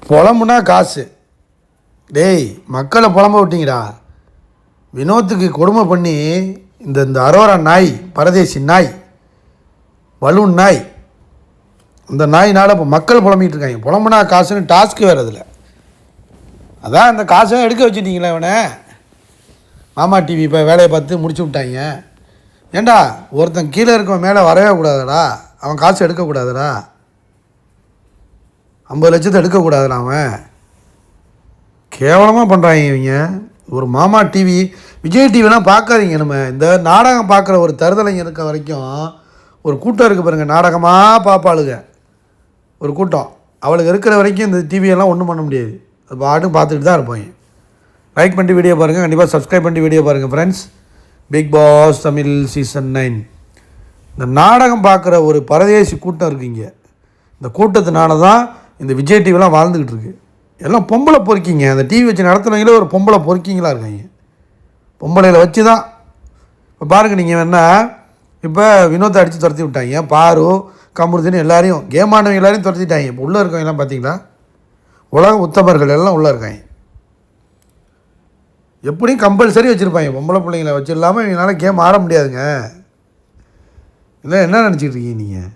புலம்புனா காசு. டேய், மக்களை புலம்ப விட்டீங்கடா. வினோத்துக்கு கொடுமை பண்ணி இந்த அரோரா நாய், பரதேசி நாய், பலூன் நாய், இந்த நாயினால் இப்போ மக்கள் புலம்பிகிட்டு இருக்காங்க. புலம்புனா காசுன்னு டாஸ்க்கு வேறு அதில். அதான் அந்த காசை எடுக்க வச்சுட்டிங்களே இவனை. மாமா டிவி இப்போ வேலையை பார்த்து முடிச்சு விட்டாங்க. ஏண்டா ஒருத்தன் கீழே இருக்கவன் மேலே வரவே கூடாதுடா, அவன் காசு எடுக்கக்கூடாதுடா, 50 லட்சத்தை எடுக்கக்கூடாதுடா. அவன் கேவலமாக பண்ணுறாங்க இவங்க. ஒரு மாமா டிவி, விஜய் டிவிலாம் பார்க்காதீங்க. நம்ம இந்த நாடகம் பார்க்குற ஒரு தருதலைங்க இருக்க வரைக்கும் ஒரு கூட்டம் இருக்குது பாருங்கள், நாடகமாக பார்ப்பாளுங்க ஒரு கூட்டம். அவளுக்கு இருக்கிற வரைக்கும் இந்த டிவியெல்லாம் ஒன்றும் பண்ண முடியாது. அது பாட்டும் பார்த்துக்கிட்டு தான் இருப்பாங்க. லைக் பண்ணிட்டு வீடியோ பாருங்கள், கண்டிப்பாக சப்ஸ்கிரைப் பண்ணிட்டு வீடியோ பாருங்கள் friends. Bigg Boss Tamil season 9 இந்த நாடகம் பார்க்குற ஒரு பரதேசி கூட்டம் இருக்குங்க. இந்த கூட்டத்தினால தான் இந்த விஜய் டிவிலாம் வாழ்ந்துக்கிட்டு இருக்கு. எல்லாம் பொம்பளை பொறுக்கிங்க. அந்த டிவி வச்சு நடத்துனவங்களே ஒரு பொம்பளை பொறுக்கிங்களா இருக்காங்க. பொம்பளையில் வச்சு தான் இப்போ பாருங்கள். நீங்கள் வேணா இப்போ வினோத்தை அடித்து துரத்தி விட்டாங்க. பாரு, கமருதின்னு எல்லாரையும், கேம் ஆனவங்க எல்லாரையும் துரத்திட்டாங்க. இப்போ உள்ளே இருக்கவங்கலாம் பார்த்தீங்களா, உலக உத்தமர்கள் எல்லாம் உள்ளே இருக்காங்க. எப்படியும் கம்பல்சரி வச்சுருப்பாங்க. பொம்பளை பிள்ளைங்களை வச்சு இல்லாமல் இவங்களால கேம் ஆட முடியாதுங்க. இல்லை என்ன நினச்சிக்கிட்டு இருக்கீங்க நீங்கள்?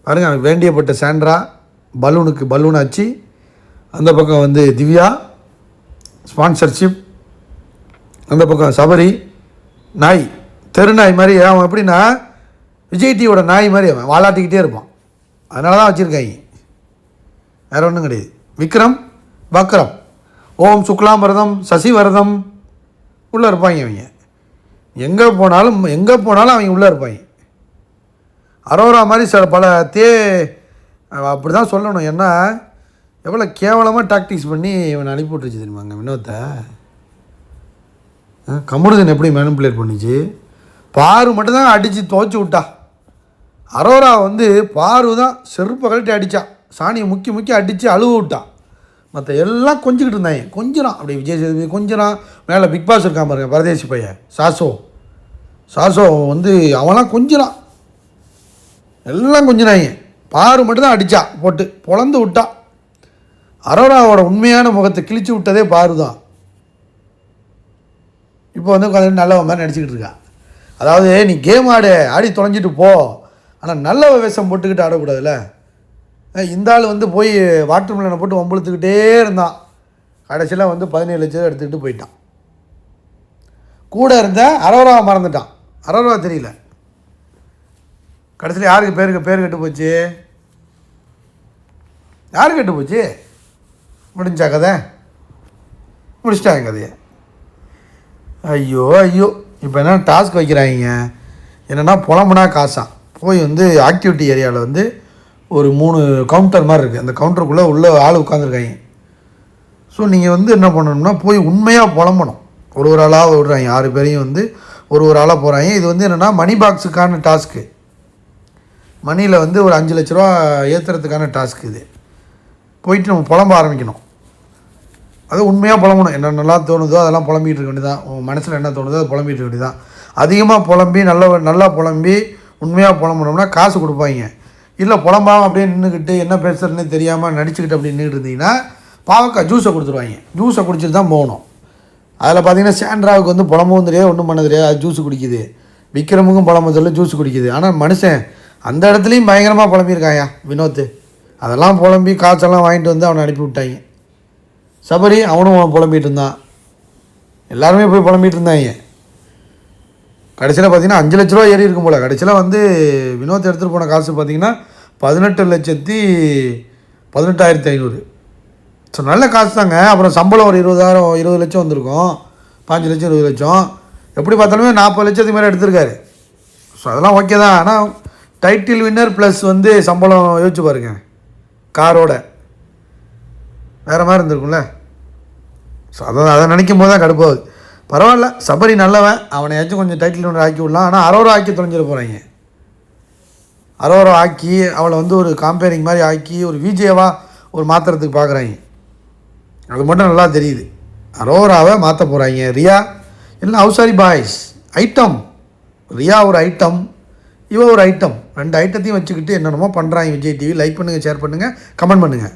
பாருங்கள், எனக்கு வேண்டியப்பட்ட சாண்ட்ரா பலூனுக்கு பலூன் ஆச்சு. அந்த பக்கம் வந்து திவ்யா ஸ்பான்சர்ஷிப், அந்த பக்கம் சபரி நாய், தெரு நாய் மாதிரி. அவன் எப்படின்னா விஜய் டிவியோட நாய் மாதிரி அவன் வாலாட்டிக்கிட்டே இருப்பான். அதனால தான் வச்சுருக்காங்க, வேறு ஒன்றும் கிடையாது. விக்ரம் பக்ரம், ஓம் சுக்லாம் வரதம் சசி வரதம் உள்ளே இருப்பாங்க அவங்க. எங்கே போனாலும் அவங்க உள்ளே இருப்பாங்க. அரோரா மாதிரி பல அப்படி தான் சொல்லணும். ஏன்னா எவ்வளோ கேவலமாக டாக்டிக்ஸ் பண்ணி இவனை அனுப்பி விட்டுருச்சு தெரியுமாங்க வினோத்தை. கமருதன் எப்படி மேனிப்புலேட் பண்ணிச்சு. பாரு மட்டும்தான் அடித்து துவச்சி விட்டா. அரோரா வந்து பாரு தான் செருப்பை கழட்டி அடித்தான். சாணியை முக்கி அடித்து அழுவ விட்டான். மற்ற எல்லாம் கொஞ்சிக்கிட்டு இருந்தாங்க. கொஞ்சம் அப்படி விஜய் சேதுபதி கொஞ்சம் மேலே பிக் பாஸ் இருக்கான் பாருங்க, பரதேசி பையன் சாசோ வந்து அவன்லாம் கொஞ்சம் எல்லாம் கொஞ்சினாங்க. பாரு மட்டும்தான் அடித்தா, போட்டு பொழந்து விட்டா. அரோராவோட உண்மையான முகத்தை கிழிச்சு விட்டதே பாரு தான். இப்போ வந்து உட்காந்து நல்லவன் மாதிரி நடிச்சுக்கிட்டு இருக்கா. அதாவது நீ கேம் ஆடி தொலைஞ்சிட்டு போ, ஆனால் நல்ல வேஷம் போட்டுக்கிட்டு ஆடக்கூடாதுல்ல. இந்த ஆள் வந்து போய் வாட்டர் மில்லனை போட்டு வம்புழுத்துக்கிட்டே இருந்தான். கடைசியில் வந்து 17 லட்சம் எடுத்துக்கிட்டு போயிட்டான். கூட இருந்த அரோராவை மறந்துட்டான். அரோரா தெரியல. கடைசியில் யாருக்கு பேர் கெட்டு போச்சு? யார் கெட்டு போச்சு? முடிஞ்சா கதை முடிச்சிட்டாங்க கதையை. ஐயோ இப்போ என்ன டாஸ்க் வைக்கிறாங்க என்னென்னா, புலம்புனா காசாம். போய் வந்து ஆக்டிவிட்டி ஏரியாவில் வந்து ஒரு 3 கவுண்டர் மாதிரி இருக்குது. அந்த கவுண்டருக்குள்ளே உள்ள ஆள் உட்காந்துருக்காங்க. ஸோ நீங்கள் வந்து என்ன பண்ணணும்னா போய் உண்மையாக புலம்பணும். ஒரு ஆளாக விடுறாங்க. 6 பேரையும் வந்து ஒரு ஆளாக போகிறாங்க. இது வந்து என்னென்னா மணி பாக்ஸுக்கான டாஸ்க்கு. மணியில் வந்து ஒரு 5 லட்ச ரூபா ஏற்றுறதுக்கான டாஸ்க் இது. போயிட்டு நம்ம புலம்ப ஆரம்பிக்கணும். அது உண்மையாக புலம்பணும். என்ன நல்லா தோணுதோ அதெல்லாம் புலம்பிகிட்டு இருக்க வேண்டியதான். உங்கள் மனசில் என்ன தோணுதோ அதை புலம்பிகிட்டு இருக்க வேண்டியதான். அதிகமாக புலம்பி நல்லா புலம்பி உண்மையாக புலம்பணும்னா காசு கொடுப்பாங்க. இல்லை புலம்பாமல் அப்படியே நின்றுக்கிட்டு என்ன பேசுகிறதுன்னு தெரியாமல் நடிச்சுக்கிட்டு அப்படி நின்றுட்டு இருந்தீங்கன்னா பாவக்காய் ஜூஸை கொடுத்துருவாங்க. ஜூஸை குடிச்சிட்டு தான் போகணும். அதில் பார்த்தீங்கன்னா சாண்ட்ராவுக்கு வந்து புலம்பவும் தெரியாது, ஒன்றும் பண்ண தெரியாது, அது ஜூஸ் குடிக்குது. விக்ரமுக்கும் புலம்ப சொல்ல ஜூஸ் குடிக்குது. ஆனால் மனுஷன் அந்த இடத்துலையும் பயங்கரமாக புலம்பியிருக்காயா வினோத்து. அதெல்லாம் புலம்பி காய்ச்செல்லாம் வாங்கிட்டு வந்து அவனை அனுப்பி விட்டாங்க. சபரி அவனும் புலம்பிகிட்டு இருந்தான். எல்லாருமே போய் புலம்பிகிட்டு இருந்தாங்க. கடைசியில் பார்த்தீங்கன்னா 5 லட்ச ரூபா ஏறி இருக்கும் போல். கடைசியில் வந்து வினோத் எடுத்துகிட்டு போன காசு பார்த்தீங்கன்னா 18,18,500. ஸோ நல்ல காசு தாங்க. அப்புறம் சம்பளம் ஒரு 20 லட்சம் வந்திருக்கும். 5 லட்சம் 20 லட்சம் எப்படி பார்த்தாலுமே 40 லட்சத்துக்கு மேலே எடுத்திருக்காரு. ஸோ அதெல்லாம் ஓகே தான். ஆனால் டைட்டில் வின்னர் ப்ளஸ் வந்து சம்பளம் யோசிச்சு பாருங்கள், காரோட வேறு மாதிரி இருந்திருக்கும்ல. ஸோ அதை நினைக்கும் போது தான் கடுப்பாகுது. பரவாயில்ல, சபரி நல்லவன், அவனையாச்சும் கொஞ்சம் டைட்டில் வின்னர் ஆக்கி விடலாம். ஆனால் அரோரா ஆக்கி தொலைஞ்சிட போகிறாங்க. அரோரா ஆக்கி அவளை வந்து ஒரு காம்பேரிங் மாதிரி ஆக்கி ஒரு விஜேவாக ஒரு மாற்றுறதுக்கு பார்க்குறாங்க. அது மட்டும் நல்லா தெரியுது. அரோராவை மாற்ற போகிறாங்க. ரியா எல்லாம் ஹவுசாரி பாய்ஸ் ஐட்டம். ரியா ஒரு ஐட்டம், இவ ஒரு ஐட்டம். 2 ஐட்டத்தையும் வச்சுக்கிட்டு என்னென்னமோ பண்ணுறாங்க விஜய் டிவி. லைக் பண்ணுங்கள், ஷேர் பண்ணுங்கள், கமெண்ட் பண்ணுங்கள்.